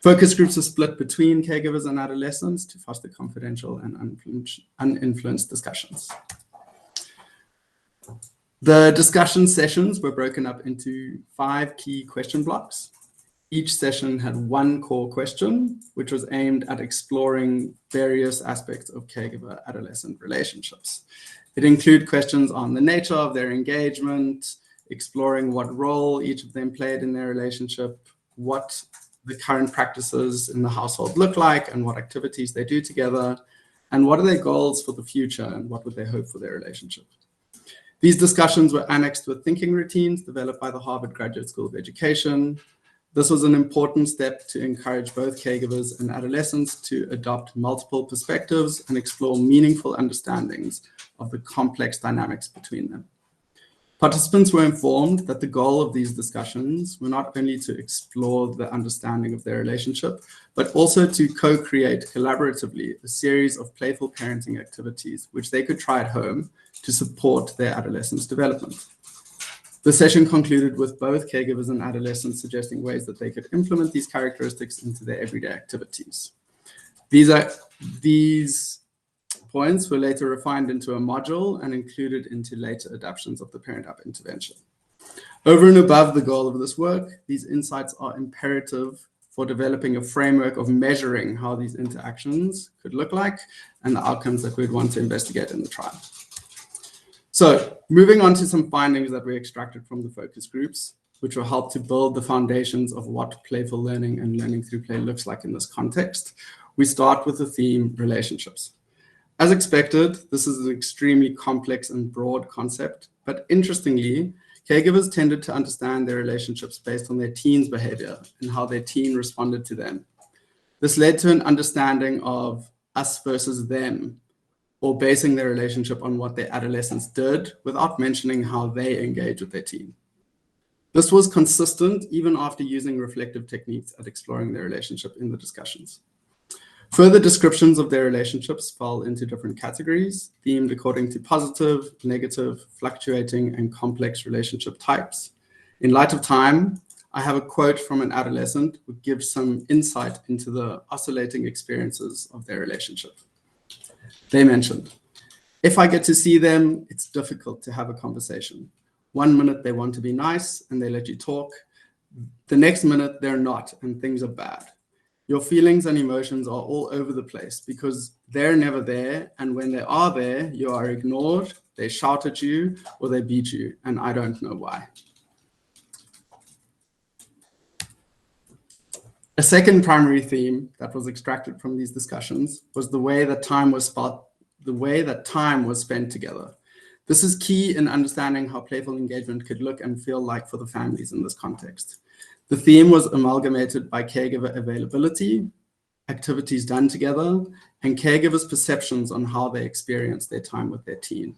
I: Focus groups are split between caregivers and adolescents to foster confidential and uninfluenced discussions. The discussion sessions were broken up into 5 key question blocks. Each session had 1 core question, which was aimed at exploring various aspects of caregiver-adolescent relationships. It included questions on the nature of their engagement, exploring what role each of them played in their relationship, what the current practices in the household look like, and what activities they do together, and what are their goals for the future, and what would they hope for their relationship. These discussions were annexed with thinking routines developed by the Harvard Graduate School of Education. This was an important step to encourage both caregivers and adolescents to adopt multiple perspectives and explore meaningful understandings of the complex dynamics between them. Participants were informed that the goal of these discussions were not only to explore the understanding of their relationship, but also to co-create collaboratively a series of playful parenting activities which they could try at home to support their adolescents' development. The session concluded with both caregivers and adolescents suggesting ways that they could implement these characteristics into their everyday activities. These points were later refined into a module and included into later adaptations of the Parent Up intervention. Over and above the goal of this work, these insights are imperative for developing a framework of measuring how these interactions could look like and the outcomes that we'd want to investigate in the trial. So moving on to some findings that we extracted from the focus groups, which will help to build the foundations of what playful learning and learning through play looks like in this context. We start with the theme relationships. As expected, this is an extremely complex and broad concept, but interestingly, caregivers tended to understand their relationships based on their teen's behavior and how their teen responded to them. This led to an understanding of us versus them, or basing their relationship on what their adolescents did without mentioning how they engage with their teen. This was consistent even after using reflective techniques at exploring their relationship in the discussions. Further descriptions of their relationships fell into different categories, themed according to positive, negative, fluctuating, and complex relationship types. In light of time, I have a quote from an adolescent who gives some insight into the oscillating experiences of their relationship. They mentioned, "If I get to see them, it's difficult to have a conversation. 1 minute they want to be nice and they let you talk. The next minute they're not and things are bad. Your feelings and emotions are all over the place because they're never there, and when they are there, you are ignored, they shout at you, or they beat you, and I don't know why." A second primary theme that was extracted from these discussions was the way that time was spent together. This is key in understanding how playful engagement could look and feel like for the families in this context. The theme was amalgamated by caregiver availability, activities done together, and caregivers' perceptions on how they experience their time with their teen.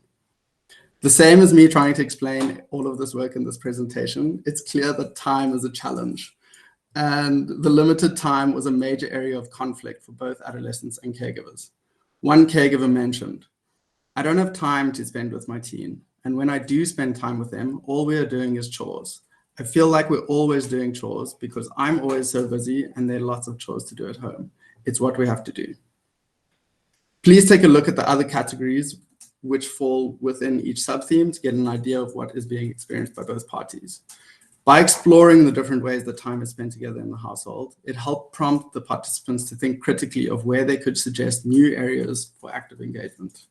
I: The same as me trying to explain all of this work in this presentation, it's clear that time is a challenge. And the limited time was a major area of conflict for both adolescents and caregivers. One caregiver mentioned, "I don't have time to spend with my teen. And when I do spend time with them, all we are doing is chores. I feel like we're always doing chores because I'm always so busy and there are lots of chores to do at home. It's what we have to do." Please take a look at the other categories which fall within each sub-theme to get an idea of what is being experienced by both parties. By exploring the different ways that time is spent together in the household, it helped prompt the participants to think critically of where they could suggest new areas for active engagement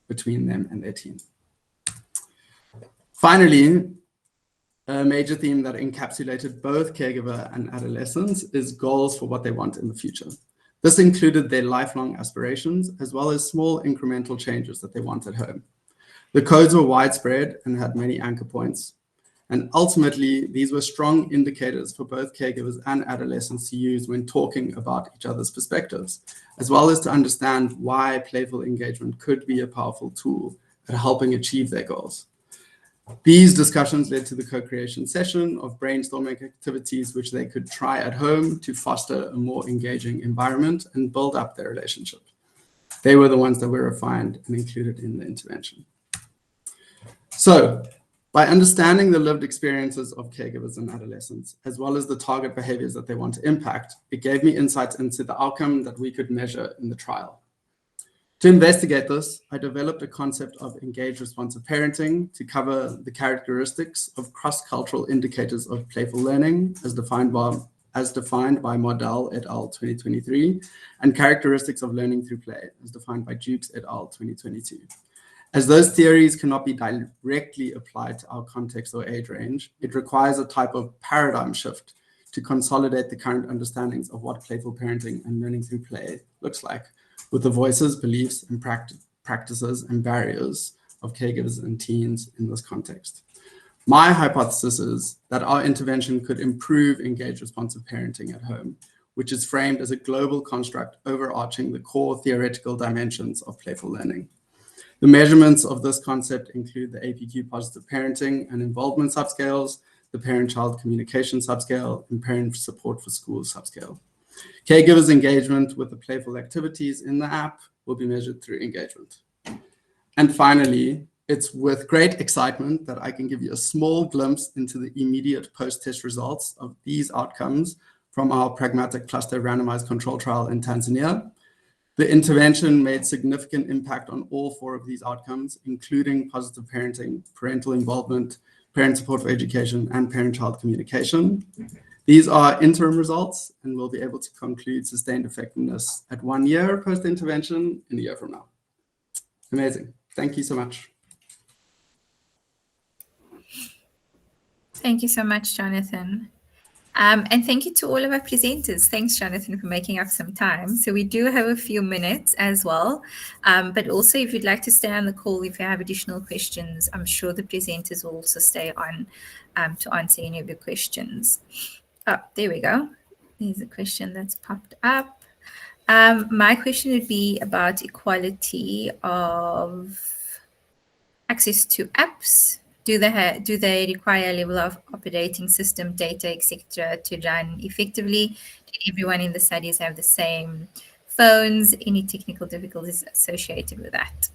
I: between them and their teen. Finally, a major theme that encapsulated both caregiver and adolescents is goals for what they want in the future. This included their lifelong aspirations, as well as small incremental changes that they want at home. The codes were widespread and had many anchor points. And ultimately, these were strong indicators for both caregivers and adolescents to use when talking about each other's perspectives, as well as to understand why playful engagement could be a powerful tool at helping achieve their goals. These discussions led to the co-creation session of brainstorming activities which they could try at home to foster a more engaging environment and build up their relationship. They were the ones that were refined and included in the intervention. So, by understanding the lived experiences of caregivers and adolescents, as well as the target behaviors that they want to impact, it gave me insights into the outcome that we could measure in the trial. To investigate this, I developed a concept of engaged responsive parenting to cover the characteristics of cross-cultural indicators of playful learning as defined by Model et al. 2023, and characteristics of learning through play as defined by Jukes et al. 2022. As those theories cannot be directly applied to our context or age range, it requires a type of paradigm shift to consolidate the current understandings of what playful parenting and learning through play looks like, with the voices, beliefs, and practices and barriers of caregivers and teens in this context. My hypothesis is that our intervention could improve engaged responsive parenting at home, which is framed as a global construct overarching the core theoretical dimensions of playful learning. The measurements of this concept include the APQ positive parenting and involvement subscales, the parent-child communication subscale, and parent support for schools subscale. Caregivers' engagement with the playful activities in the app will be measured through engagement. And finally, it's with great excitement that I can give you a small glimpse into the immediate post-test results of these outcomes from our pragmatic cluster randomized control trial in Tanzania. The intervention made significant impact on all 4 of these outcomes, including positive parenting, parental involvement, parent support for education, and parent-child communication. These are interim results, and we'll be able to conclude sustained effectiveness at 1 year post-intervention in a year from now. Amazing. Thank you so much.
A: Thank you so much, Jonathan. And thank you to all of our presenters. Thanks, Jonathan, for making up some time. So we do have a few minutes as well. But also, if you'd like to stay on the call, if you have additional questions, I'm sure the presenters will also stay on to answer any of your questions. Oh, there we go. There's a question that's popped up. My question would be about equality of access to apps. Do they require a level of operating system, data, etc., to run effectively? Did everyone in the studies have the same phones? Any technical difficulties associated with that?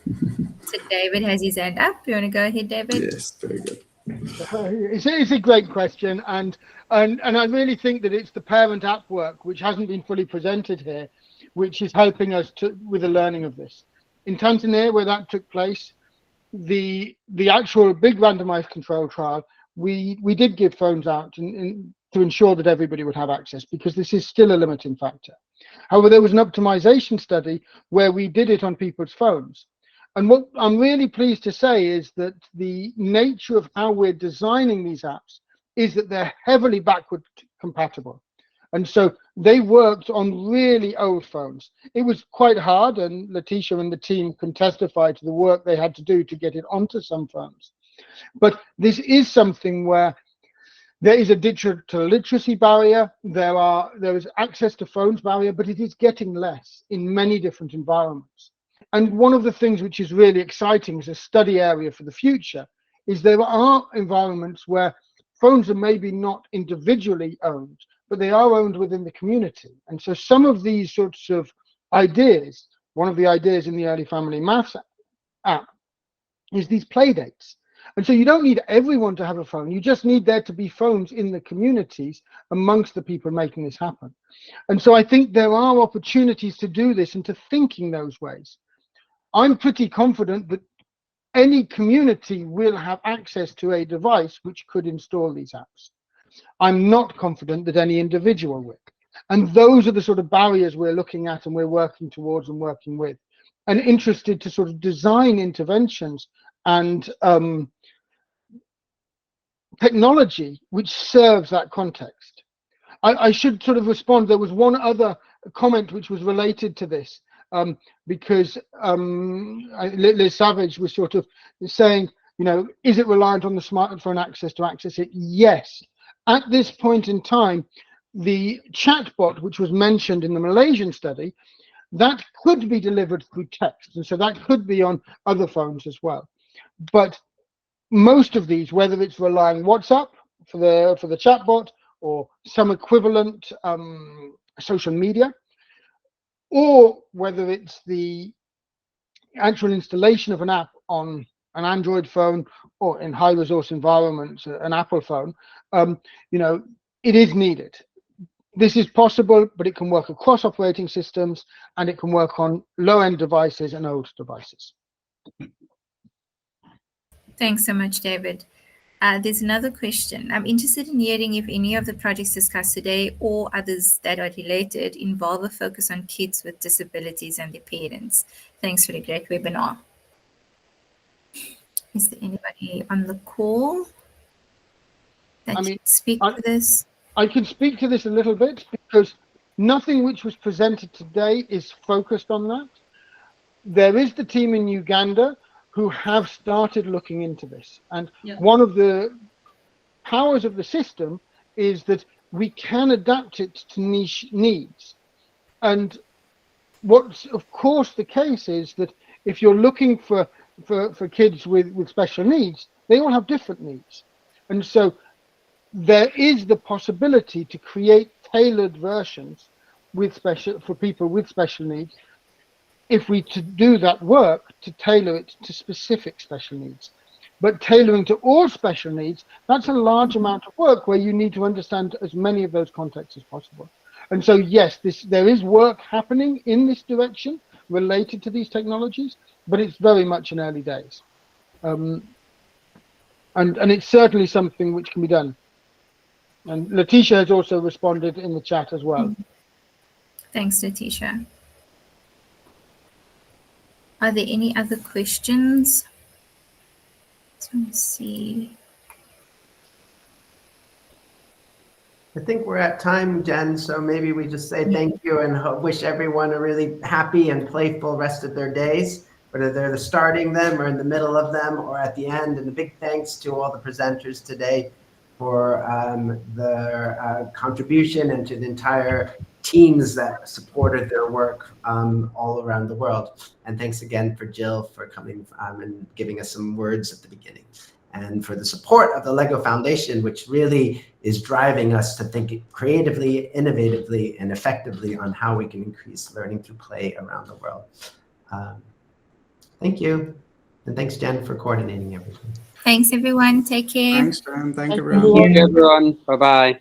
A: So David has his hand up. You want to go ahead, David?
I: Yes, very good.
G: It's a great question, and I really think that it's the parent app work, which hasn't been fully presented here, which is helping us with the learning of this. In Tanzania, where that took place, the actual big randomized control trial, we did give phones out to ensure that everybody would have access, because this is still a limiting factor. However, there was an optimization study where we did it on people's phones. And what I'm really pleased to say is that the nature of how we're designing these apps is that they're heavily backward compatible. And so they worked on really old phones. It was quite hard, and Laetitia and the team can testify to the work they had to do to get it onto some phones. But this is something where there is a digital literacy barrier, there is access to phones barrier, but it is getting less in many different environments. And one of the things which is really exciting as a study area for the future is there are environments where phones are maybe not individually owned, but they are owned within the community. And so some of these sorts of ideas, one of the ideas in the Early Family Maths app is these play dates. And so you don't need everyone to have a phone. You just need there to be phones in the communities amongst the people making this happen. And so I think there are opportunities to do this and to think in those ways. I'm pretty confident that any community will have access to a device which could install these apps. I'm not confident that any individual will. And those are the sort of barriers we're looking at and we're working towards and working with, and interested to sort of design interventions and technology which serves that context. I should sort of respond. There was one other comment which was related to this, because Liz Savage was sort of saying, you know, is it reliant on the smartphone access to access it? Yes. At this point in time, the chatbot, which was mentioned in the Malaysian study, that could be delivered through text. And so that could be on other phones as well. But most of these, whether it's relying WhatsApp for the chatbot or some equivalent social media, or whether it's the actual installation of an app on an Android phone or in high resource environments, an Apple phone, you know, it is needed. This is possible, but it can work across operating systems, and it can work on low-end devices and old devices.
A: Thanks so much, David. There's another question. I'm interested in hearing if any of the projects discussed today or others that are related involve a focus on kids with disabilities and their parents. Thanks for the great webinar. Is there anybody on the call that can speak to this?
G: I can speak to this a little bit, because nothing which was presented today is focused on that. There is the team in Uganda who have started looking into this. And one of the powers of the system is that we can adapt it to niche needs. And what's of course the case is that if you're looking for kids with special needs, they all have different needs. And so there is the possibility to create tailored versions for people with special needs, if we to do that work to tailor it to specific special needs. But tailoring to all special needs, that's a large amount of work where you need to understand as many of those contexts as possible. And so yes, there is work happening in this direction related to these technologies, but it's very much in early days. And it's certainly something which can be done. And Laetitia has also responded in the chat as well.
A: Thanks, Laetitia. Are there any other questions? Let's see.
B: I think we're at time, Jen, so maybe we just say thank you and wish everyone a really happy and playful rest of their days, whether they're starting them or in the middle of them or at the end. And a big thanks to all the presenters today for their contribution, and to the entire teams that supported their work all around the world. And thanks again for Jill for coming and giving us some words at the beginning, and for the support of the LEGO Foundation, which really is driving us to think creatively, innovatively, and effectively on how we can increase learning through play around the world. Thank you. And thanks, Jen, for coordinating everything.
A: Thanks, everyone. Take care.
I: Thanks, Jen. Thank you,
E: Thank you, everyone. Bye-bye.